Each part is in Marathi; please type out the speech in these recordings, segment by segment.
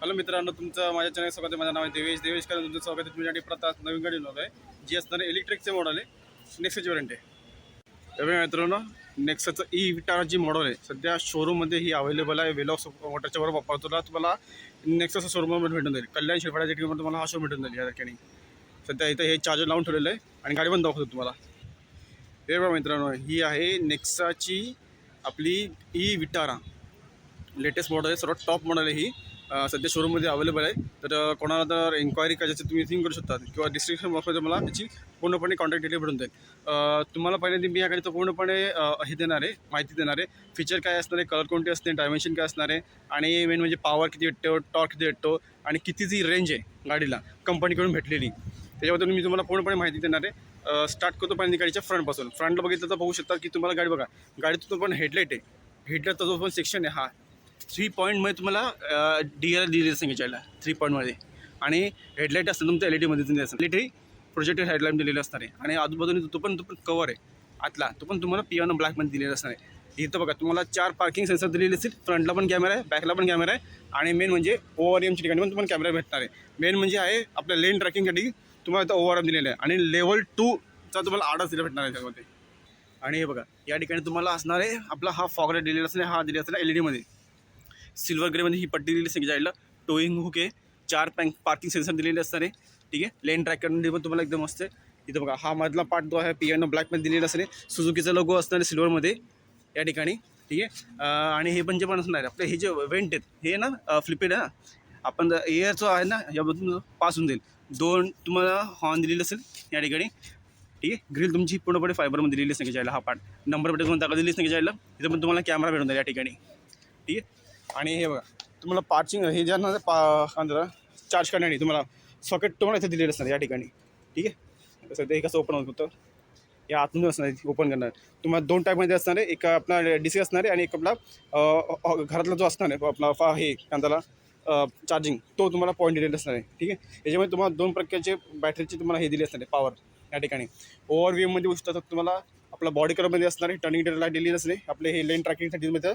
हॅलो मित्रांनो, तुमचं माझ्या चॅनल स्वागत आहे. माझं नाव आहे देवेश कारण तुमचं स्वागत आहे. तुमच्यासाठी प्रताप नवीन गाडी बनवत आहे, जी असणार इलेक्ट्रिकचे मॉडेल आहे. नेक्साची वॉरंटी आहे. त्यामुळे मित्रांनो, नेक्साचं ई विटारा जी मॉडेल आहे सध्या शोरूममध्ये ही अवेलेबल आहे. वेलॉक्स वॉटरच्या बरोबर वापरतो तुम्हाला नेक्साचं शोरूममध्ये भेटून जाईल. कल्याण शिरपाड्याच्या ठिकाणी तुम्हाला हा शो भेटून जाईल. या ठिकाणी सध्या इथं हे चार्जर लावून ठेवलेलं आहे आणि गाडी पण दाखवतो तुम्हाला. हे बघा मित्रांनो, ही आहे नेक्साची आपली ई विटारा लेटेस्ट मॉडेल आहे. सर्वात टॉप मॉडेल आहे ही. सध्या शोरूममध्ये अवेलेबल आहे. तर कोणाला तर एन्क्वायरी करायची तुम्ही थिंक करू शकता किंवा डिस्क्रिप्शन बॉक्समध्ये मला त्याची पूर्णपणे कॉन्टॅक्ट डिटेल भेटून जाईल. तुम्हाला पहिल्यांदा मी या गाडीचं पूर्णपणे हे देणार आहे, माहिती देणार आहे. फीचर काय असणार आहे, कलर कोणते असते, डायमेन्शन काय असणार आहे आणि मेन म्हणजे पॉवर किती भेटतो, टॉर्क किती भेटतो आणि किती जी रेंज आहे गाडीला कंपनीकडून भेटलेली, त्याच्याबद्दल मी तुम्हाला पूर्णपणे माहिती देणार आहे. स्टार्ट करतो पहिल्यांदा गाडीच्या फ्रंटपासून. फ्रंटला बघितलं तर बघू शकता की तुम्हाला गाडी बघा, गाडीतून पण हेडलाईट आहे. हेडलाईटचा जो पण सेक्शन आहे हा 3 पॉईंटमध्ये तुम्हाला DRL दिलेलं सांगितलं 3 पॉईंटमध्ये. आणि हेडलाईट असतं तुमच्या LED दिलेलं असतं. LED प्रोजेक्टेड हेडलाईट दिलेलं असणार आहे. आणि आजूबाजूने तो पण कवर आहे आतला, तो पण तुम्हाला पियानो ब्लॅकमध्ये दिलेला असणार आहे. इथं बघा तुम्हाला 4 पार्किंग सेन्सर दिलेले असतील. फ्रंटला पण कॅमेरा आहे, बॅकला पण कॅमेरा आहे आणि मेन म्हणजे ORMच्या ठिकाणी पण तुम्हाला कॅमेरा भेटणार आहे. मेन म्हणजे आहे आपल्या लेन ट्रॅकिंगसाठी तुम्हाला इथं ORM दिलेलं आहे आणि लेवल 2चा तुम्हाला आडच दिला भेटणार आहे त्यामध्ये. आणि हे बघा या ठिकाणी तुम्हाला असणार आहे आपला हा फॉग लाईट दिलेला असणार, हा दिलेला असणार LED सिल्वर ग्रेमध्ये ही पट्टी दिली असते जायला. टोईंग हुक आहे, 4 पार्किंग सेन्सर दिलेले असणार आहे. ठीक आहे, लेन ट्रॅक करण्यासाठी पण तुम्हाला एकदम मस्त आहे. इथं बघा हा मधला पार्ट जो आहे पियानो ब्लॅकमध्ये दिलेला असणार आहे. सुझुकीचा लोगो असणार आहे सिल्वरमध्ये या ठिकाणी. ठीक आहे, आणि हे पण जे पण असणार आहे आपले हे जे वेंट आहेत हे ना फ्लिपेड आहे ना, आपण एअरचं आहे ना याबद्दल पास होऊन जाईल. 2 तुम्हाला हॉर्न दिलेलं असेल या ठिकाणी. ठीक आहे, ग्रिल तुमची पूर्णपणे फायबरमध्ये दिलेली असते जायला. हा पार्ट नंबर प्लेट पण टाका दिलीच नाही जायला. इथं पण तुम्हाला कॅमेरा भेटून जाईल या ठिकाणी. ठीक आहे, आणि हे बघा तुम्हाला पार्चिंग हे ज्यांना चार्ज करण्यासाठी तुम्हाला सॉकेट तुम्हाला इथे दिलेलं असणार या ठिकाणी. ठीक आहे, सध्या हे कसं ओपन होतं या आतून असणार ओपन करणार. तुम्हाला 2 टाईपमध्ये असणार आहे, एक आपला DC असणार आहे आणि एक आपला घरातला जो असणार आहे आपला हे कांदाला चार्जिंग, तो तुम्हाला पॉईंट दिलेला असणार आहे. ठीक आहे, याच्यामध्ये तुम्हाला 2 प्रकारचे बॅटरीचे तुम्हाला हे दिले असणार आहे पॉवर या ठिकाणी. ओव्हरव्ह्यूमध्ये गोष्ट तुम्हाला आपला बॉडी कलरमध्ये असणार आहे, टर्निंग लाईट दिलेली असणे, आपले हे लेन ट्रॅकिंगसाठी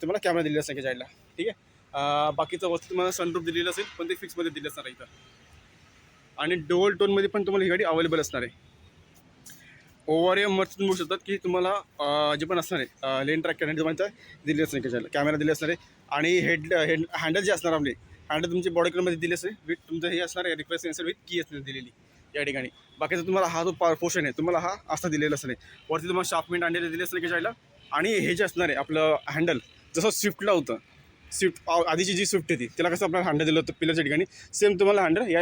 तुम्हाला कॅमेरा दिलेला असेल जायला. ठीक आहे, बाकीचं वस्तू तुम्हाला सनरूफ दिलेलं असेल पण ते फिक्समध्ये दिलं असणार आहे इथं. आणि डोअल टोनमध्ये पण तुम्हाला ही गाडी अवेलेबल असणार आहे. ORM तुम्ही बघू शकतात की तुम्हाला जे पण असणार आहे लेन ट्रॅक करण्यासाठी तुम्हाला दिले असणार आहे, कॅमेरा दिले असणार आहे. आणि हँडल जे असणार आपले हँडल तुमची बॉडी कलरमध्ये दिले असते विथ तुमचं हे असणार आहे रिक्वेस्ट सेन्सर विथ की असणार दिलेली या ठिकाणी. बाकीचं तुम्हाला हा जो पोर्शन आहे तुम्हाला हा असा दिलेला असणार आहे. वरती तुम्हाला शार्पमेंट आणलेले दिले असणार जायला. आणि हे जे असणार आहे आपलं हँडल जसं स्विफ्टला होतं, स्विफ्ट आधीची जी स्विफ्ट होती त्याला कसं आपल्याला हँडल दिलं होतं पिलरच्या ठिकाणी, सेम तुम्हाला हँडल या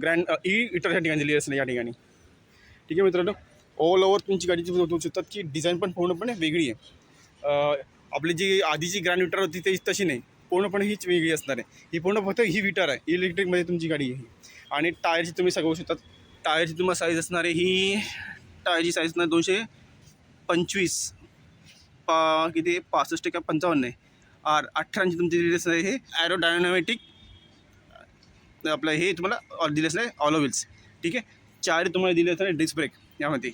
ग्रँड विटाराच्या ठिकाणी दिली असणार या ठिकाणी. ठीक आहे मित्रांनो, ऑल ओव्हर तुमची गाडीची बघू शकतात की डिझाईन पण पूर्णपणे वेगळी आहे. आपली जी आधीची ग्रँड विटार होती ती तशी नाही, पूर्णपणे हीच वेगळी असणार आहे. ही पूर्ण फक्त ही विटार आहे, इलेक्ट्रिकमध्ये तुमची गाडी आहे. आणि टायरची तुम्ही सगळं शकतात, टायरची तुम्हाला साईज असणार आहे ही टायरची साईज असणार 225 किती 65 का 55 आहे. 18 तुमची दिली असणार आहे. हे ॲरोडायनॅमिटिक आपलं हे तुम्हाला दिले असणार आहे ऑलो व्हील्स. ठीक आहे, 4 तुम्हाला दिले असणार आहे डिस्क ब्रेक यामध्ये.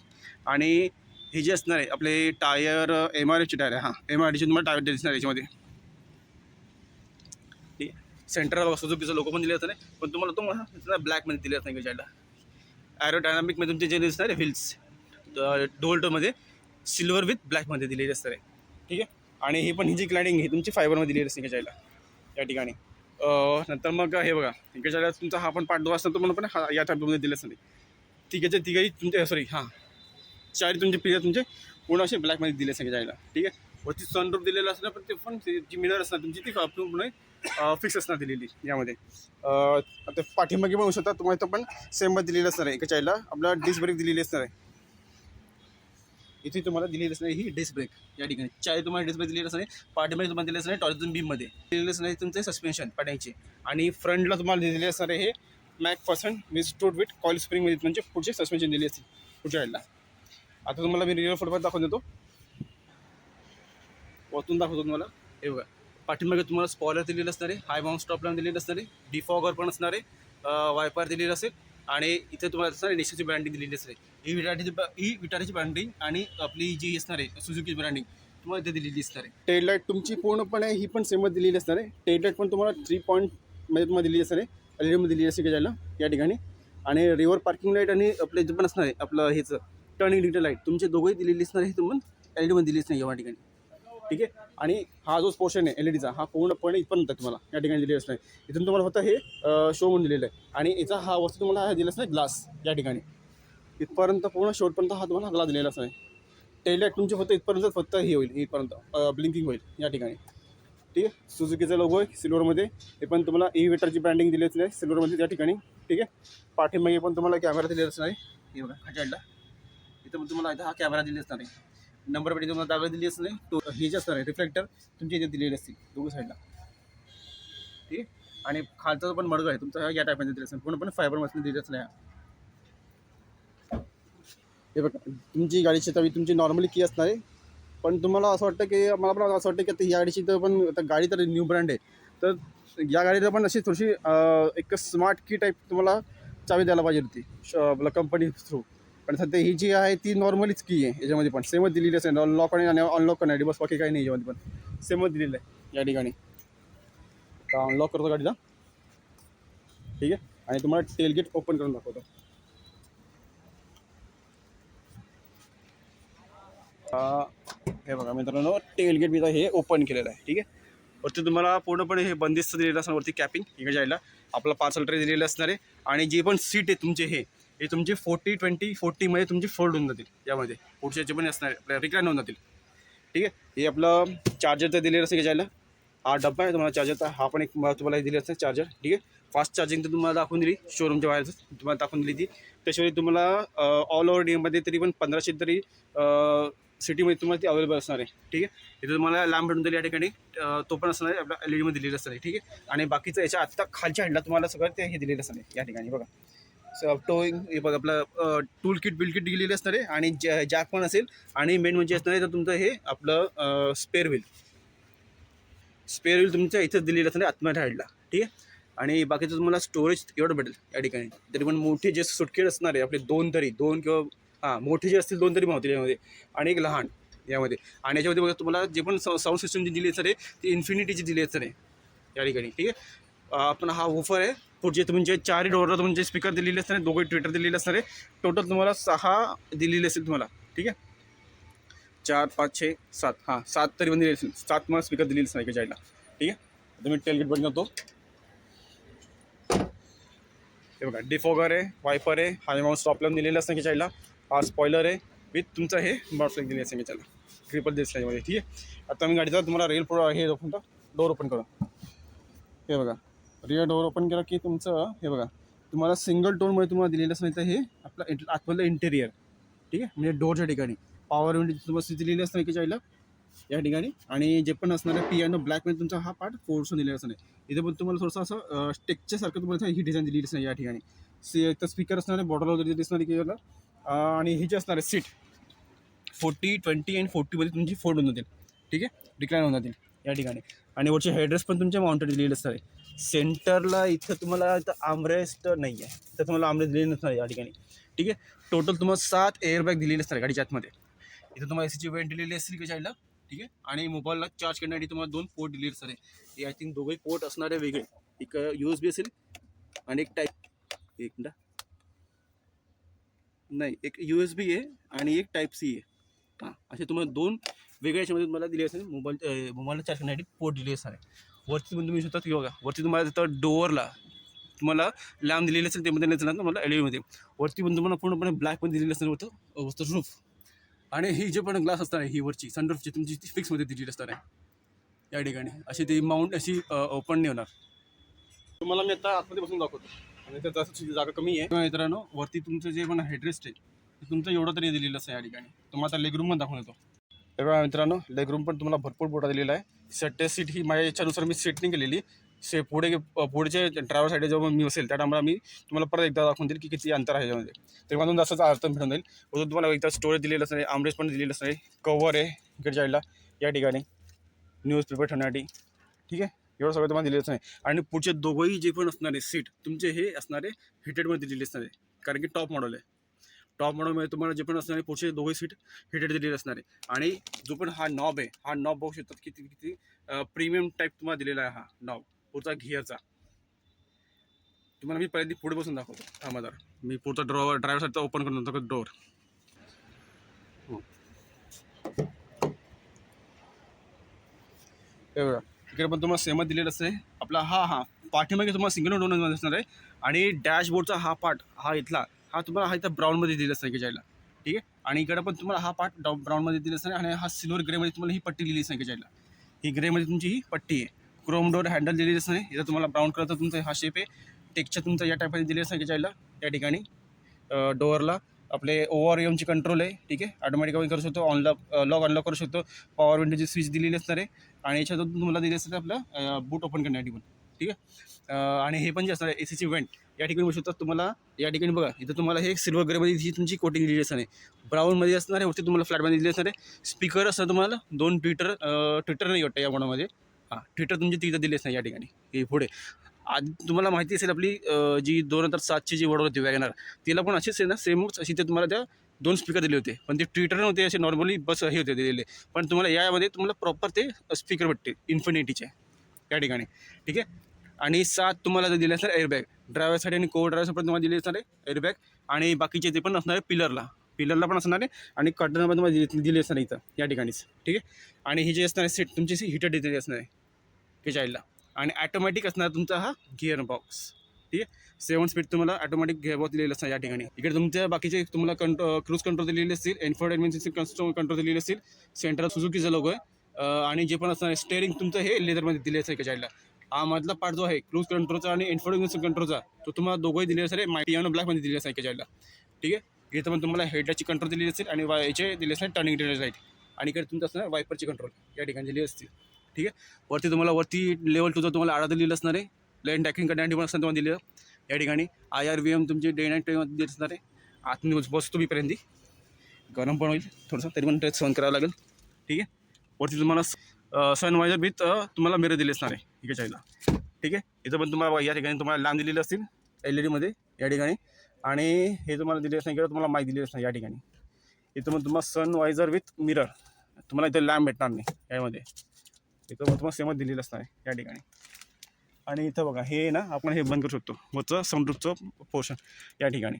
आणि हे जे असणार आहे आपले टायर MRFचे टायर आहे. हां, MRFचे तुम्हाला टायर दिसणार आहे याच्यामध्ये. ठीक आहे, सेंटरला सुझुकीचा लोगो पण दिले असणार आहे पण तुम्हाला तो ब्लॅकमध्ये दिले असणार जायला. ॲरोडायनामिकमध्ये तुमचे जे दिसणार आहे व्हील्स डोल्टमध्ये सिल्वर विथ ब्लॅकमध्ये दिलेली असणार आहे. ठीक आहे, आणि ही पण ही जी क्लायडिंग ही तुमची फायबरमध्ये दिलेली असते जायला या ठिकाणी. नंतर मग हे बघा इकडच्या तुमचा हा पण पार्ट 2 असतो तो पण हा या टाईपमध्ये दिले असणार आहे. तिघाही तुमचे सॉरी हां 4 तुमचे पिलर तुमचे पूर्ण असे ब्लॅकमध्ये दिले असते जायला. ठीक आहे, वरती सनरूफ दिलेलं असणार पण ते पण जी मिरर असणार तुमची ती पूर्ण फिक्स असणार दिलेली यामध्ये. आता पाठीमागे बघू शकता तुम्हाला इथं पण सेममध्ये दिलेलं असणार आहे. एका चायला आपल्याला डिस्क ब्रेक दिलेली असणार आहे. इथे तुम्हाला दिलेली असणार ही डिस्क ब्रेक या ठिकाणी. चाय तुम्हाला डिस्क ब्रेक दिलेली असणार आहे. पाठीमागे तुम्हाला दिलेलं असणार आहे टॉर्जन बीममध्ये दिलेलं असणार आहे तुमचे सस्पेन्शन पाट्यांचे. आणि फ्रंटला तुम्हाला दिलेले असणार आहे हे MAC% विस्टोड विथ कॉईल स्प्रिंगमध्ये म्हणजे पुढचे सस्पेन्शन दिले असतील पुढच्या साईडला. आता तुम्हाला मी रिअल फोटोमध्ये दाखवून देतो, वरतून दाखवतो तुम्हाला. हे बघा पाठीमागे तुम्हाला स्पॉयलर दिलेलं असणार आहे, हाय बाउंड स्टॉप लॅम्प दिलेलं असणार आहे, डिफॉगर पण असणार आहे, वायपर दिलेलं असेल. आणि इथे तुम्हाला असणार नेक्साची ब्रँडिंग दिलेली असते. ही विटाराची ब्रँडिंग आणि आपली जी असणार आहे सुझुकी ब्रँडिंग तुम्हाला इथे दिलेली असणार आहे. टेडलाईट तुमची पूर्णपणे ही पण सेमच दिलेली असणार आहे. टेडलाईट पण तुम्हाला 3 मध्ये तुम्हाला दिलेली असणार आहे, LED मध्ये दिलेली असते की जायला या ठिकाणी. आणि रिव्हर पार्किंग लाईट आणि आपले जे पण असणार आहे आपलं हेचं टर्निंग इंडिकेटर लाईट तुमचे दोघंही दिलेली असणार आहे, तुम्हाला LED मध्ये दिलीच नाही या ठिकाणी. ठीक आहे. आणि हा जो पोर्शन आहे LEDचा हा पूर्णपणे इथपर्यंत तुम्हाला या ठिकाणी दिलेला असणार आहे. इथून तुम्हाला फक्त हे शो म्हणून दिलेलं आहे. आणि याचा हा वस्तू तुम्हाला हा दिला असणार ग्लास या ठिकाणी. इथपर्यंत पूर्ण शेवटपर्यंत हा तुम्हाला ग्लास दिलेला असणार आहे. टेललाईट तुमचे फक्त इथपर्यंत फक्त हे होईल, इथपर्यंत ब्लिंकिंग होईल या ठिकाणी. ठीक आहे. सुझुकीचा लोगो आहे सिल्वरमध्ये. हे पण तुम्हाला इव्हेटरची ब्रँडिंग दिली असणार आहे सिल्वरमध्ये त्या ठिकाणी. ठीक आहे. पाठीमागे पण तुम्हाला कॅमेरा दिलेला असणार आहे. हे बघा खाली साईडला इथं पण तुम्हाला इथं हा कॅमेरा दिलेला असणार आहे. नंबर प्लेट तुम्हाला जागा दिली असणार आहे. तो हे जे असणार आहे रिफ्लेक्टर तुमच्या इथे दिलेले असतील दोघं साईडला. ठीक आहे. आणि खालचा जो पण मडगा आहे तुमचा या टाईपमध्ये दिला असणार, पूर्णपणे फायबरमध्ये दिलेला असणार आहे. हे बघा तुमची गाडीची चावी तुमची नॉर्मली की असणार आहे, पण तुम्हाला असं वाटतं की मला पण असं वाटतं की आता या गाडीची तर पण आता गाडी तर न्यू ब्रँड आहे, तर या गाडीला पण अशी थोडीशी एक स्मार्ट की टाईप तुम्हाला चावी द्यायला पाहिजे होती आपल्या कंपनी थ्रू. पण सध्या ही जी आहे ती नॉर्मलीच की आहे, याच्यामध्ये पण सेमच दिलेली असेल, लॉक आणि अनलॉक करण्यासाठी बस, बाकी काही नाही याच्यामध्ये पण सेमच दिलेलं आहे या ठिकाणी. तर अनलॉक करतो गाडीला. ठीक आहे. आणि तुम्हाला टेलगेट ओपन करून दाखवतो. हे बघा मित्रांनो टेलगेट मी हे ओपन केलेलं आहे. ठीक आहे. वरती तुम्हाला पूर्णपणे हे बंदिस्त दिलेलं असणार, वरती कॅपिंग इकडे जायला आपला पार्सल ट्रे दिलेलं असणार आहे. आणि जे पण सीट आहे तुमचे हे तुमचे 40-20-40 तुमचे फोल्ड होऊन जातील. यामध्ये पुढचे पण असणार आपल्या रिक्लाइन होऊन जातील. ठीक आहे. हे आपलं चार्जरचं दिलेलं असं जायला हा डब्बा आहे तुम्हाला चार्जरचा, हा पण एक तुम्हाला हे दिलेलं असतं चार्जर. ठीक आहे. फास्ट चार्जिंग तर तुम्हाला दाखवून दिली, शोरूमच्या बाहेरच तुम्हाला दाखवून दिली ती. त्याशिवाय तुम्हाला ऑल ओव्हर इंडियामध्ये तरी पण 1500 तरी सिटीमध्ये तुम्हाला ती अवेलेबल असणार आहे. ठीक आहे. इथं तुम्हाला लांब भेटून दिली या ठिकाणी, तो पण असणार आहे आपल्या LED मध्ये दिलेलं असणार आहे. ठीक आहे. आणि बाकीचं याच्या आत्ता खालच्या हँडला तुम्हाला सगळं ते हे दिलेलं असणार आहे या ठिकाणी. बघा टोईंग हे बघा आपलं टूल किट बिलकिट दिलेलं असणार आहे. आणि जॅक पण असेल. आणि मेन म्हणजे असणार आहे तर तुमचं हे आपलं स्पेअर व्हील तुमच्या इथंच दिलेलं असणार आहे आतमध्ये हँडला. ठीक आहे. आणि बाकीचं तुम्हाला स्टोरेज एवढं भेटेल या ठिकाणी. तरी पण मोठे जे सुटकेस असणार आहे आपले दोन किंवा मोठे जे असतील 2 तरी मावतील यामध्ये, आणि एक लहान यामध्ये. आणि याच्यामध्ये तुम्हाला जे पण साऊंड सिस्टम जी दिली असणार आहे ती इन्फिनिटीची दिली असणार आहे या ठिकाणी. ठीक आहे. आपण हा वूफर आहे. पुढचे तुमचे 4 डोअरला तुमचे स्पीकर दिलेले असणार आहे, 2 ट्विटर दिलेले असणार आहे. टोटल तुम्हाला 6 दिलेले असेल तुम्हाला. ठीक आहे. 4, 5, 6, 7 हां 7 तरी पण दिलेले असेल, 7 तुम्हाला स्पीकर दिलेले असणार आहे जायला. ठीक आहे. आता मी टेलगेट बंद करतो. हे बघा डिफॉगर आहे, वायपर आहे, हाय माउंट स्टॉप लॅम्प दिलेलं असतं की चायला. हा स्पॉयलर आहे विथ तुमचं हे बॉटफ्लॅग दिली असते की त्याला ट्रिपल दिसलं यामध्ये. ठीक आहे. आता मी गाडीचा तुम्हाला रेल हे ओपन डोअर ओपन करा. हे बघा रिअर डोअर ओपन केला की तुमचं हे बघा तुम्हाला सिंगल टोनमध्ये तुम्हाला दिलेलं असं नाही तर हे आपलं आतमधलं इंटेरियर. ठीक आहे. म्हणजे डोअरच्या ठिकाणी पॉवर विंडो तुम्हाला दिलेली असतं की चायला या ठिकाणी. आणि जे पण असणार आहे पियानो ब्लॅकमध्ये तुमचा हा पार्ट फोर्स दिलेला असं नाही. इथे पण तुम्हाला थोडंसं असं टेक्स्चरसारखं तुम्हाला ही डिझाईन दिलेली असणार या ठिकाणी. तर स्पीकर असणार आहे बॉटल वगैरे दिसणार की याला. आणि हे जे असणार आहे सीट 40, 20 आणि 40 तुमची फोल्ड होऊन जातील. ठीक आहे. रिक्लाइन होऊन जातील या ठिकाणी. आणि वरचे हेडरेस्ट पण तुमच्या माउंटेड दिलेले असणार आहे. सेंटरला इथं तुम्हाला इथं आर्मरेस्ट नाही आहे, तर तुम्हाला आर्मरेस्ट दिलेली नसणार या ठिकाणी. ठीक आहे. टोटल तुम्हाला 7 एअरबॅग दिलेले असणार गाडीच्या आतमध्ये. इथं तुम्हाला एसीची वेंट दिलेली असतील की साईडला. ठीक आहे. आणि मोबाईलला चार्ज करण्यासाठी तुम्हाला 2 पोर्ट दिलेले असणार आहे. हे आय थिंक दोघंही पोर्ट असणार आहे वेगळे. एक USB असेल आणि एक एक मिनटं नाही एक USB आहे आणि एक Type-C आहे. हां असे तुम्हाला 2 वेगळ्या याच्यामध्ये तुम्हाला दिले असेल. मोबाईलला चार्ज करण्यासाठी पोर्ट दिले असणार आहे. वरती पण तुम्ही शकता की बघा वरती तुम्हाला तिथं डोअरला तुम्हाला लॅम्प दिलेले असेल त्यामध्ये नाही तुम्हाला LED मध्ये. वरती पण तुम्हाला पूर्णपणे ब्लॅकमध्ये दिलेलं असणार होतं रूफ. आणि ही जे पण ग्लास असणार आहे ही वरची सनरूफची तुमची ती फिक्समध्ये दिलेली असणार आहे या ठिकाणी. अशी ती माउंट अशी ओपन नाही होणार. तुम्हाला मी आता आतमध्ये बसून दाखवतो. आणि त्यात जास्त जागा कमी आहे मित्रांनो. वरती तुमचं जे पण हेडरेस्ट आहे ते तुमचं एवढं तरी दिलेलं असं या ठिकाणी. तुम्हाला आता लेगरूम पण दाखवून येतो. बघा मित्रांनो लेगरूम पण तुम्हाला भरपूर मोठा दिलेला आहे. सीट ही माझ्या इच्छानुसार मी सेट नाही केलेली. पुढचे ड्रायव्हर साईड जेव्हा मी असेल त्या टायमाला मी तुम्हाला परत एकदा दाखवून देईल की किती अंतर आहे यामध्ये. ते मला जास्त अर्थ भेटून जाईल. अजून तुम्हाला एकदा स्टोरेज दिलेलं असणार आहे, आर्मरेस्ट पण दिलेलं असणार आहे, कवर आहे इकडे साईडला या ठिकाणी न्यूजपेपर ठेवण्यासाठी. ठीक आहे. एवढं सगळं तुम्हाला दिलेलं नाही. आणि पुढचे दोघंही जे पण असणार आहे सीट तुमचे हे असणारे हिटेडमध्ये दिलेले असणार आहे, कारण की टॉप मॉडेल आहे. टॉप मॉडेलमध्ये तुम्हाला जे पण असणार आहे पुढचे दोघंही सीट हिटेड दिलेले असणार आहे. आणि जो पण हा नॉब आहे हा नॉब बघू शकतात किती प्रीमियम टाईप तुम्हाला दिलेला आहे हा नॉब पुढचा गिअरचा. तुम्हाला मी पहिल्यांदा पुढे बसून दाखवतो थांबा जरा. मी पुढचा ड्रायव्हर साईडचा ओपन करून नंतर डोअर. हे बघा इकडे पण तुम्हाला सेमच दिलेलं असते. आपला हा पाठीमागे तुम्हाला सिंगल डोअर असणार आहे आणि डॅशबोर्डचा हा पार्ट हा इथला हा तुम्हाला हा इथं ब्राऊनमध्ये दिलेला असणार जायला. ठीक आहे. आणि इकडे पण तुम्हाला हा पार्ट ब्राऊनमध्ये दिलेला असणार आणि हा सिल्वर ग्रेमध्ये तुम्हाला ही पट्टी दिली असणार जायला. ही ग्रेमध्ये तुमची ही पट्टी आहे. क्रोम डोअर हँडल दिलेली असणार. इथं तुम्हाला ब्राऊन कलरचा तुमचा हा शेप आहे. टेक्स्चर तुमचा या टाईपमध्ये दिली असणार जायला या ठिकाणी. डोअरला आपले ओव्हर एमची कंट्रोल आहे. ठीक आहे. ऑटोमॅटिक करू शकतो. लॉक अनलॉक करू शकतो. पॉवर विंडोची स्विच दिलेली असणार आहे आणि याच्यातून तुम्हाला दिले असतं आपलं बूट ओपन करण्यासाठी पण. ठीक आहे. आणि हे पण जे असणार आहे AC वेंट या ठिकाणी बघू शकता तुम्हाला. या ठिकाणी बघा इथं तुम्हाला हे सिल्वर ग्रेमध्ये ही तुमची कोटिंग दिलेली असणार आहे. ब्राऊनमध्ये असणार आहे. वरती तुम्हाला फ्लॅटमध्ये दिली असणार आहे. स्पीकर असं तुम्हाला 2 ट्विटर नाही वाटतं या मोडामध्ये. ट्विटर तुमची तिथं दिली असणार या ठिकाणी. हे पुढे आधी तुम्हाला माहिती असेल आपली जी 2007ची जी वॉडर होती वॅगनर तिला पण अशीच आहे ना सेमच अशी ते तुम्हाला त्या 2 स्पीकर दिले होते. पण ते ट्विटर नव्हते असे नॉर्मली बस हे होते दिलेले. पण तुम्हाला यामध्ये तुम्हाला प्रॉपर ते स्पीकर भेटते इन्फिनिटीचे या ठिकाणी. ठीक आहे. आणि 7 तुम्हाला दिले असणार एअरबॅग ड्रायव्हरसाठी आणि को ड्रायव्हरसाठी पण तुम्हाला दिले असणार आहे एअरबॅग. आणि बाकीचे ते पण असणार आहे पिलरला पण असणार आहे आणि कर्टनला पण तुम्हाला दिले असणार आहे इथं या ठिकाणीच. ठीक आहे. आणि ही जे असणार आहे सीट तुमची हीटर दिलेली असणार आहे की चाईल्डला. आणि ॲटोमॅटिक असणार तुमचा हा गिअर बॉक्स. ठीक आहे. 7 स्पीड तुम्हाला ऑटोमॅटिक गिअर बॉक्स दिलेलं असणार या ठिकाणी. इकडे तुमच्या बाकीचे तुम्हाला क्रूज कंट्रोल दिलेले असतील. इन्फोटेनमेंट सिस्टम कंट्रोल दिलेले असतील. सेंट्रल सुझुकीचा लोगो आहे. आणि जे पण असणार स्टेअरिंग तुमचं हे लेदरमध्ये दिले असेल का चाईल्डला. हा मधला पार्ट जो आहे क्रूज कंट्रोलचा आणि इन्फोटेनमेंट कंट्रोलचा तो तुम्हाला दोघंही दिले असेल मायटी आणि ब्लॅकमध्ये दिले असेल का चाईल्डला. ठीक आहे. इथं पण तुम्हाला हेडलाईटची कंट्रोल दिलेली असेल आणि याचे दिले असेल टर्निंग लाईट. आणि इकडे तुमचं असणार वायपरची कंट्रोल या ठिकाणी दिली असतील. ठीक आहे. वरती तुम्हाला लेवल 2चा तुम्हाला आडा दिलेलं असणार आहे. लाईन ट्रॅकिंग करण्यासाठी पण असणार तुम्हाला दिलं या ठिकाणी. IRVM तुमची डे नाईट टाईममध्ये देत असणार आहे. आतमध्ये बसतो मी पर्यंत गरम पण होईल थोडंसं तरी पण ते सहन करावं लागेल. ठीक आहे. वरती तुम्हाला सनवायझर विथ तुम्हाला मिरर दिले असणार आहे इकडे चाईला. ठीक आहे. इथं पण तुम्हाला या ठिकाणी तुम्हाला लॅम्प दिलेले असतील LED या ठिकाणी. आणि हे तुम्हाला दिले असणार तुम्हाला माईक दिलेली असणार या ठिकाणी. इथं पण तुम्हाला सनवायझर विथ मिरर तुम्हाला इथं लॅम्प भेटणार नाही यामध्ये. इथं मग तुम्हाला सेमच दिलेलं असणार आहे या ठिकाणी. आणि इथं बघा हे ना आपण हे बंद करू शकतो वरचं सनरूफचं पोर्शन या ठिकाणी.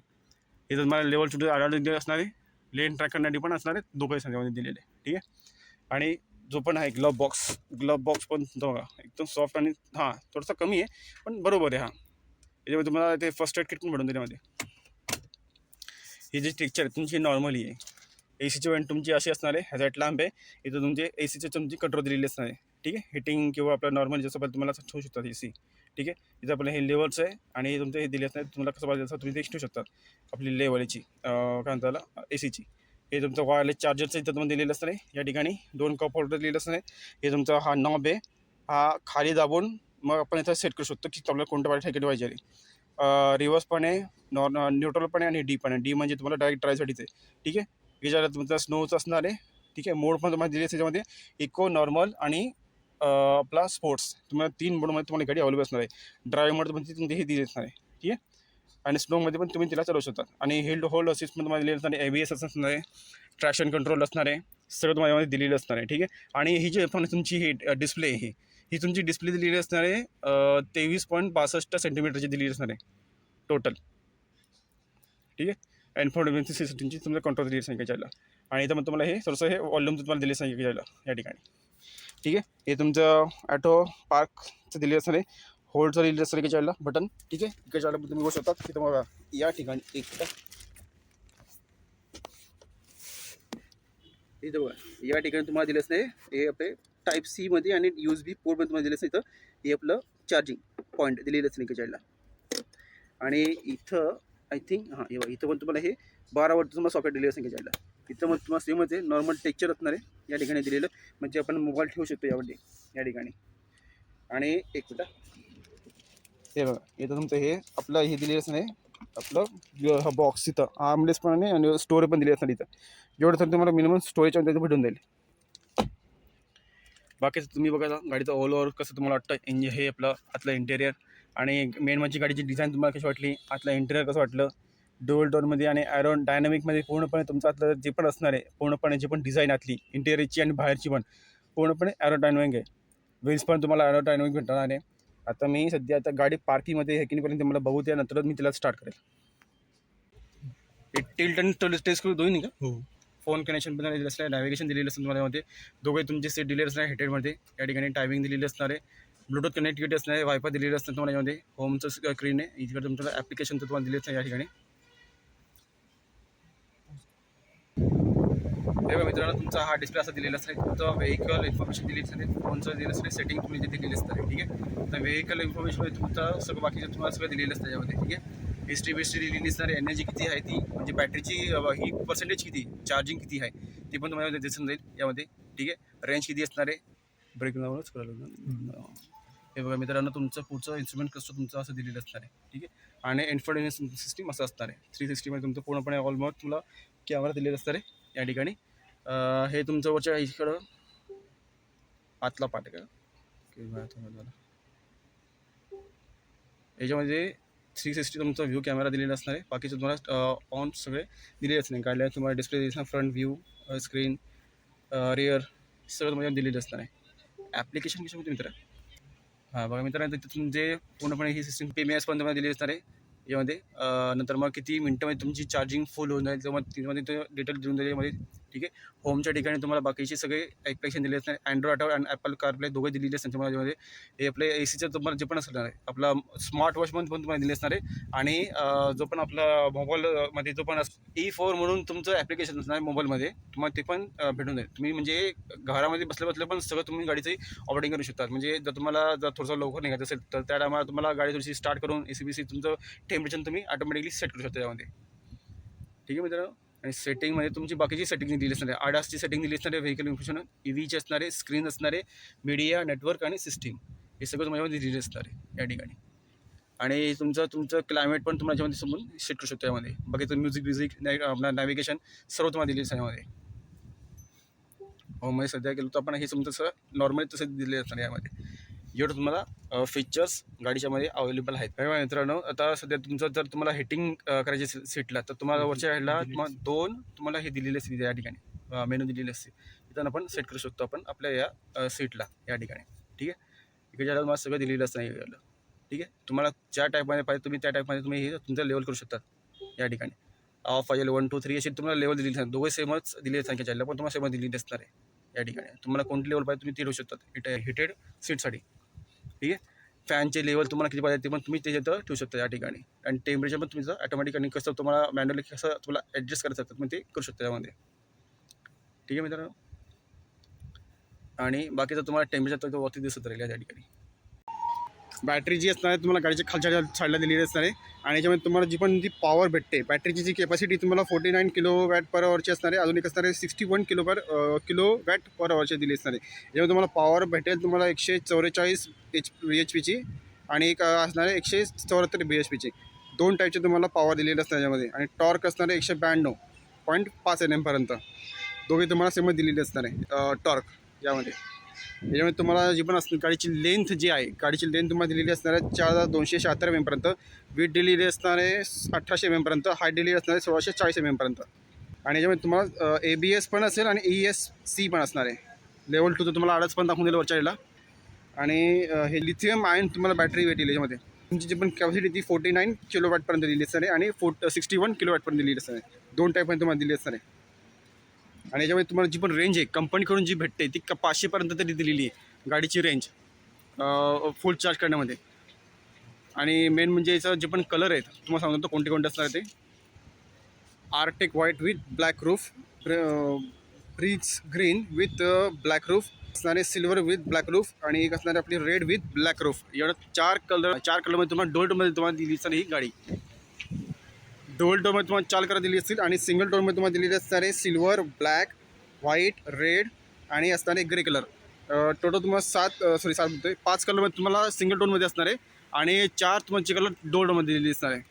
इथं तुम्हाला लेवल 2 आढळ दिले असणार आहे. लेन ट्रॅक करण्यासाठी पण असणार आहे दोघंही संध्यामध्ये दिलेले. ठीक आहे. आणि जो पण आहे ग्लव बॉक्स पण बघा एकदम सॉफ्ट आणि थोडंसं कमी आहे पण बरोबर आहे. याच्यामध्ये तुम्हाला ते फर्स्ट एड किट पण भेटून त्याच्यामध्ये. ही जी टेक्स्चर आहे तुमची नॉर्मली आहे. ACची वेंट तुमची अशी असणार आहे. हॅझार्ड लॅम्प आहे. इथं तुमचे ACचे तुमची कंट्रोल दिलेली असणार आहे. ठीक आहे. हिटिंग किंवा आपलं नॉर्मल जसं पण तुम्हाला ठेवू शकतात AC. ठीक आहे. इथं आपलं हे लेवल्स आहे आणि तुमचं हे दिले असणार तुम्हाला कसं पाहिजे तुम्ही ते ठेवू शकतात आपली लेवलची काय म्हणता त्याला ACची. हे तुमचं वायरलेस चार्जरचं इथं तुम्हाला दिलेलं असणार आहे या ठिकाणी. 2 कप होल्डर दिलेलं असणार आहे. हे तुमचा हा नॉब आहे. हा खाली दाबून मग आपण इथं सेट करू शकतो की आपल्याला कोणत्या पाहिजे ठेकेट पाहिजे. रिव्हर्स पण आहे न्यूट्रल पण आहे आणि डी पण आहे. डी म्हणजे तुम्हाला डायरेक्ट ड्रायसाठीच आहे. ठीक आहे. याच्याला तुमचा स्नोचं असणार आहे. ठीक आहे. मोड पण तुम्हाला दिले त्याच्यामध्ये इको नॉर्मल आणि आपला स्पोर्ट्स तुम्हाला 3 मोडमध्ये तुम्हाला गाडी अवेलेबल असणार आहे. ड्रायव्ह मोड पण तुमचे हे दिले असणार आहे. ठीक आहे. आणि स्नोमध्ये पण तुम्ही तिला चालवू शकता. आणि होल्ड असिस्ट पण तुम्हाला दिलेलं असणार आहे. ABS असणार आहे. ट्रॅक्शन कंट्रोल असणार आहे. सगळं तुम्हाला यामध्ये दिलेलं असणार आहे. ठीक आहे. आणि ही जी पण तुमची ही डिस्प्ले आहे ही तुमची डिस्प्ले दिलेली असणार आहे 23.62 सेंटीमीटरची दिलेली असणार आहे टोटल. ठीक आहे. इन्फोटेनमेंट सिस्टमची तुम्हाला कंट्रोल दिली सांगितलं. आणि इथं मग तुम्हाला हे थोडंसं हे वॉल्यूम तुम्हाला दिले सांगितलं या ठिकाणी. ठीक आहे. हे तुमचं ॲटो पार्कचं दिलेलं असणार आहे. होल्डचं दिलेलं असणार आहे की बटन. ठीक आहे. इकडे चालला तुम्ही बघू शकता की तुम्हाला या ठिकाणी इथं बघा या ठिकाणी तुम्हाला दिलं असणार हे आपले Type-C मध्ये आणि USB पोर्टमध्ये तुम्हाला दिलं असं इथं हे आपलं चार्जिंग पॉईंट दिलेलं असं नाही चाईला. आणि इथं आय थिंक इथं पण तुम्हाला हे 12 वॉटचं तुम्हाला सॉकेट दिलेलं असं चाईला. इथं मग तुम्हाला सेमच आहे नॉर्मल टेक्स्चर असणार आहे या ठिकाणी दिलेलं म्हणजे आपण मोबाईल ठेवू शकतो यामध्ये या ठिकाणी. आणि एक मिनिट हे बघा इथं तुमचं हे आपलं हे दिलेलं असं नाही आपलं हा बॉक्स इथं आर्मलेस पण आहे आणि स्टोरेज पण दिली असणार इथं. जेवढं तर तुम्हाला मिनिमम स्टोरेज त्याचं भेटून जाईल. बाकीचं तुम्ही बघा गाडीचं ऑल ओव्हर कसं तुम्हाला वाटतं हे आपलं आतलं इंटेरियर आणि मेन म्हणजे गाडीची डिझाईन तुम्हाला कशी वाटली आतलं इंटेरियर कसं वाटलं. डुअल डोअरमध्ये आणि डायनामिकमध्ये पूर्णपणे तुमचं आतलं जे पण असणार आहे पूर्णपणे जे पण डिझाईन आतली इंटेरियरची आणि बाहेरची पण पूर्णपणे डायनामिक आहे. व्हील्स पण तुम्हाला डायनामिक भेटणार आहे. आता मी सध्या आता गाडी पार्किंगमध्ये आहे की नाही पर्यंत मला बघू द्या, नंतर मी तिला स्टार्ट करेल. टिल्ट आणि टेस्ट करू दोन्ही का? हो. फोन कनेक्शन पण दिलेलं असणार, नॅव्हिगेशन दिलेलं असतं तुम्हाला यामध्ये. दोघे तुमचे सीट दिलेले असणार हेटेडमध्ये. या ठिकाणी टायमिंग दिलेली असणार आहे, ब्लूटूथ कनेक्टिव्हिटी असणार आहे, वायफाय दिलेलं असतं तुम्हाला यामध्ये. होमचं स्क्रीन आहे, इकडे तुमचं ॲप्लिकेशन तर तुम्हाला दिलेलं असतं या ठिकाणी. तेव्हा मित्रांनो तुमचा हा डिस्प्ले असा दिलेला असणार, तुमचं व्हेकल इन्फॉर्मेशन दिली असते, फोनचं दिलेलं असते, सेटिंग तुम्ही जे दिलेली असतात. ठीक आहे, तर व्हेकल इन्फॉर्मेशन तुमचं सगळं बाकीचं तुम्हाला सगळं दिलेलं असतं यामध्ये. ठीक आहे, हिस्ट्री दिलेली असणार, एनर्जी किती आहे ती, म्हणजे बॅटरीची ही पर्सेंटेज किती, चार्जिंग किती आहे ती पण तुम्हाला दिसून जाईल यामध्ये. ठीक आहे, रेंज किती असणार आहे, ब्रेक लावूनच करायला. हे बघा मित्रांनो, तुमचं पुढचं इन्स्ट्रुमेंट कसं तुमचं असं दिलेलं असणार आहे. ठीक आहे, आणि इन्फॉर्मेशन सिस्टीम असं असणार आहे. 360मध्ये तुमचं पूर्णपणे ऑलमोस्ट तुला कॅमेरा दिलेलं असणार आहे या ठिकाणी. हे तुमचं वरच्या इकडं आतला पाठ आहे का किंवा याच्यामध्ये 360 तुमचा व्ह्यू कॅमेरा दिलेला असणार आहे. बाकीचं तुम्हाला ऑन सगळे दिलेले असणार, काढल्या तुम्हाला डिस्प्ले दिसणार, फ्रंट व्ह्यू, स्क्रीन, रिअर सगळं तुम्हाला दिलेलं असणार आहे. ॲप्लिकेशन कशामध्ये मित्र? हां बघा मित्रांनो, तिथून जे पूर्णपणे ही सिस्टीम PMS पण तुम्हाला दिली असणार आहे यामध्ये. नंतर मग किती मिनटामध्ये तुमची चार्जिंग फुल होऊन जाईल तेव्हा तिमध्ये ते डिटेल देऊन दिले यामध्ये. ठीक आहे, होमच्या ठिकाणी तुम्हाला बाकीचे सगळे ॲप्लिकेशन दिले असणार. अँड्रॉइड ऑटो आणि ॲपल कारप्ले दोघे दिलेले असतात तुम्हाला यामध्ये. हे आपले ACचं तुम्हाला जे पण असणार आहे, आपला स्मार्ट वॉचमध्ये पण तुम्हाला दिले असणार आहे. आणि जो पण आपला मोबाईलमध्ये जो पण E4 म्हणून तुमचं ॲप्लिकेशन असणार आहे मोबाईलमध्ये, तुम्हाला ते पण भेटून जाईल. तुम्ही म्हणजे घरामध्ये बसल्या पण सगळं तुम्ही गाडीची ऑपरेटिंग करू शकता. म्हणजे जर तुम्हाला जर थोडंसं लवकर निघायचं असेल तर त्या टायमाला तुम्हाला गाडी थोडीशी स्टार्ट करून AC-BC तुमचं टेम्परेचर तुम्ही ऑटोमॅटिकली सेट करू शकता यामध्ये. ठीक आहे मित्रांनो, आणि सेटिंगमध्ये तुमची बाकीची सेटिंग दिली असणार आहे. ADASची सेटिंग दिली असणार आहे, व्हेकल इन्फॉर्मेशन, EVचे असणार आहे, स्क्रीन असणार आहे, मीडिया, नेटवर्क आणि सिस्टीम, हे सगळं तुम्हाला दिलेलं असणार आहे या ठिकाणी. आणि तुमचं क्लायमेट पण तुम्हाला याच्यामध्ये समोर सेट करू शकतो यामध्ये. बाकीचं म्युझिक आपला नॅव्हिगेशन सर्व तुम्हाला दिलेलं आहे यामध्ये. हो, म्हणजे सध्या गेलो तर आपण हे तुमचं नॉर्मली तसं दिले असणार यामध्ये. एवढं तुम्हाला फीचर्स गाडीच्यामध्ये अवेलेबल आहेत. बघा मित्रांनो, आता सध्या तुमचं जर तुम्हाला हिटिंग करायची सीटला तर तुम्हाला वरच्या हेडला तुम्हाला तुम्हाला हे दिलेले असते या ठिकाणी, मेनू दिलेले असते, तिथं आपण सेट करू शकतो आपण आपल्या या सीटला या ठिकाणी. ठीक आहे, इकडे ज्याला तुम्हाला सगळं दिलेलं असतं याला. ठीक आहे, तुम्हाला ज्या टाईपमध्ये पाहिजे तुम्ही त्या टाईपमध्ये तुम्ही हे तुमचं लेवल करू शकता या ठिकाणी. ऑफ पाहिजे 1 2 3 अशी तुम्हाला लेवल दिलेली असतात. दोघे सेमच दिलेली संख्या चालल्या, पण तुम्हाला सेमच दिलेली असणार आहे या ठिकाणी. तुम्हाला कोणती लेवल पाहिजे तुम्ही ती ठेवू शकता हिटेड सीटसाठी. ठीक आहे, फॅनचे लेवल तुम्हाला किती पाहिजे ते पण तुम्ही त्याच्यात ठेवू शकता या ठिकाणी. आणि टेम्परेचर पण तुमचं ऑटोमॅटिक आणि कसं तुम्हाला मॅन्युअली कसं तुम्हाला ॲडजस्ट करायचं असतं तुम्ही ते करू शकता यामध्ये. ठीक आहे मित्रांनो, आणि बाकीचं तुम्हाला टेम्परेचर तर वरती दिसत राहील या ठिकाणी. बॅटरी जी असणार आहे तुम्हाला गाडीच्या खालच्या साईडला दिलेली असणार आहे. आणि याच्यामध्ये तुम्हाला जी पण ती पॉवर भेटते, बॅटरीची जी कॅपॅसिटी तुम्हाला 49 kW per hourची असणार आहे. अजून एक असणार आहे 61 kW per hourची दिली असणार आहे. याच्यामध्ये तुम्हाला पॉवर भेटेल तुम्हाला 144 HP आणि एक असणार आहे 174 bhp. 2 टाईपचे तुम्हाला पॉवर दिलेले असणार यामध्ये. आणि टॉर्क असणार आहे 192.5 Nm पर्यंत. दोघे तुम्हाला सेमच दिलेली असणार आहे टॉर्क यामध्ये. याच्यामध्ये तुम्हाला जी पण असणार गाडीची लेंथ जी आहे, गाडीची लेंथ तुम्हाला दिलेली असणार आहे 4276 mm पर्यंत. विथ दिलेली असणार आहे 1800 mm पर्यंत. हाईट दिलेली असणार आहे 1640 mm पर्यंत. आणि याच्यामध्ये तुम्हाला ABS पण असेल आणि ESC पण असणार आहे. लेवल 2 तर तुम्हाला आडच पण दाखवून दिलं वरच्या याला. आणि हे लिथियम आयन तुम्हाला बॅटरी भेटेल याच्यामध्ये. तुमची जी पण कॅपॅसिटी ती 49 kW पर्यंत दिली असणार आहे आणि 61 kW पर्यंत दिलेली असणार आहे. 2 टाईपमध्ये तुम्हाला दिली असणार आहे. आणि याच्यामध्ये तुम्हाला जी पण रेंज आहे कंपनीकडून जी भेटते ती 500पर्यंत तरी दिलेली आहे गाडीची रेंज फुल चार्ज करण्यामध्ये. आणि मेन म्हणजे याचं जे पण कलर आहेत तुम्हाला सांगतो कोणते कोणते असणार आहे ते. Arctic white with black roof, bridge green with black roof असणार आहे, सिल्वर विथ ब्लॅक रूफ, आणि एक असणार आहे आपली रेड विथ ब्लॅक रूफ. एवढं 4 कलरमध्ये तुम्हाला डोल्टमध्ये तुम्हाला दिली असणार ही गाडी. डबल टोनमध्ये तुम्हाला 4 कलर दिली असतील आणि सिंगल टोनमध्ये तुम्हाला दिलेली असणार आहे सिल्वर, ब्लॅक, व्हाईट, रेड आणि असणार आहे ग्रे कलर. टोटल तुम्हाला 5 कलरमध्ये तुम्हाला सिंगल टोनमध्ये असणार आहे आणि 4 तुमचे कलर डबल टोनमध्ये दिलेली असणार आहे.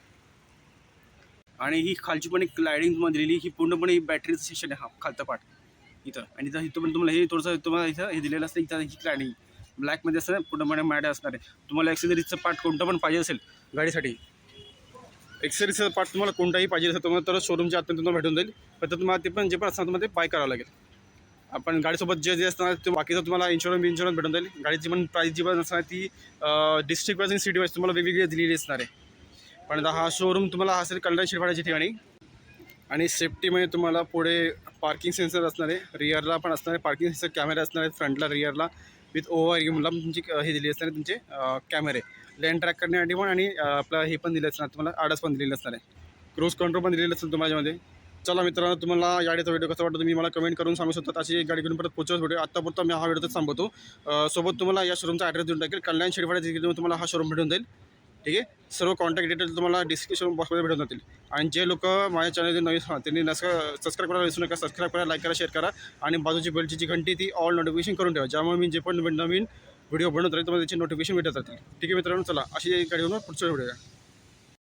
आणि ही खालची पण एक ग्लायडिंग तुम्हाला दिलेली, ही पूर्णपणे ही बॅटरीचं सेक्शन आहे हा खालचा पार्ट इथं. आणि इथं पण तुम्हाला हे थोडंसं तुम्हाला इथं हे दिलेलं असतं. इथं ही ग्लायडिंग ब्लॅकमध्ये असणार, पूर्णपणे मॅट असणार आहे. तुम्हाला ॲक्सेसरीजचं पार्ट कोणतं पण पाहिजे असेल गाडीसाठी, एक्सेसरीजचा पार्ट तुम्हाला कोणताही पाहिजे असेल तुम्हाला तर शोरूमच्या आतमध्ये तुम्हाला भेटून जाईल. पण तुम्हाला ते पण जे पण असणार तुम्हाला ते बाय करावं लागेल. आपण गाडीसोबत जे जे असणार ते बाकीचं तुम्हाला इन्शुरन्स भेटून जाईल. गाडीची पण प्राईस जी पण असणार ती डिस्ट्रिक्ट वाईज आणि सिटी वाईज तुम्हाला वेगवेगळी दिलेली असणार आहे. पण आता हा शोरूम तुम्हाला असेल कल्याण शिरवाड्याच्या ठिकाणी. आणि सेफ्टीमध्ये तुम्हाला पुढे पार्किंग सेन्सर असणार आहे, रिअरला पण असणार आहे पार्किंग सेन्सर, कॅमेरे असणार आहेत फ्रंटला रिअरला विथ ओव्हर तुमची हे दिली असणार आहे तुमचे कॅमेरे लेन ट्रॅक करण्यासाठी पण. आणि आपलं हे पण दिलं असणार तुम्हाला आडस पण दिलेलं असणार आहे, क्रूज कंट्रोल पण दिलेलं असेल तुम्हाला. चला मित्रांनो, तुम्हाला या गाडीचा व्हिडिओ कसा वाटतो तुम्ही मला कमेंट करून सांगू शकता. अशी एक गाडी घेऊन परत पुढच्याच व्हिडिओ आत्तापुरता मी हा व्हिडिओच थांबवतो. सोबत तुम्हाला या शोरूमचा ॲड्रेस देऊन टाकेल, कल्याण शिरवाड्याच्या तुम्हाला हा शोरूम भेटून जाईल. ठीक आहे, सर्व कॉन्टॅक्ट डिटेल्स तुम्हाला डिस्क्रिप्शन बॉक्समध्ये भेटून जातील. आणि जे लोक माझ्या चॅनलचे नवीन त्यांनी सबस्क्राईब करायला विसरू नका. सबस्क्राईब करा, लाईक करा, शेअर करा आणि बाजूची बेलची जी घंटी ती ऑल नोटिफिकेशन करून ठेवा, ज्यामुळे मी जे पण नवीन व्हिडिओ बनवत राहील तुम्हाला त्याची नोटिफिकेशन भेटत जातील. ठीक आहे मित्रांनो, चला अशी गाडी घेऊन पुढच्या व्हिडिओ.